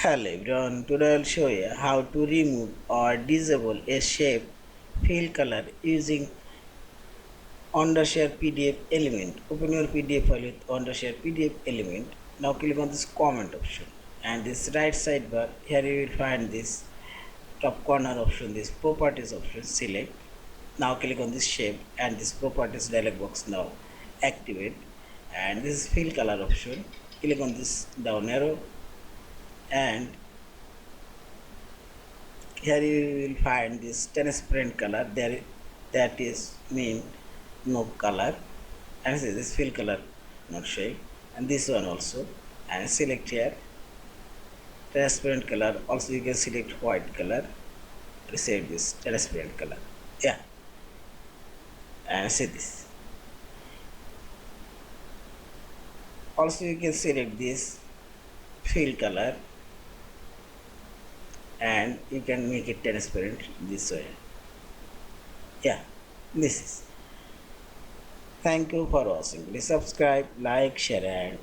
Hello everyone, today I'll show you how to remove or disable a shape fill color using Wondershare PDF element. Open your PDF file with Wondershare PDF element. Now click on this comment option and this right sidebar. Here you will find this top corner option, this properties option. Select. Now click on this shape and this properties dialog box now activate, and this is fill color option. Click on this down arrow and here you will find this transparent color there, that is mean no color, and see this fill color not showing, and this one also, and select here transparent color. Also you can select white color, reset this transparent color, yeah, and see this. Also you can select this fill color and you can make it transparent this way, yeah. This is. Thank you for watching. Please subscribe, like, share, and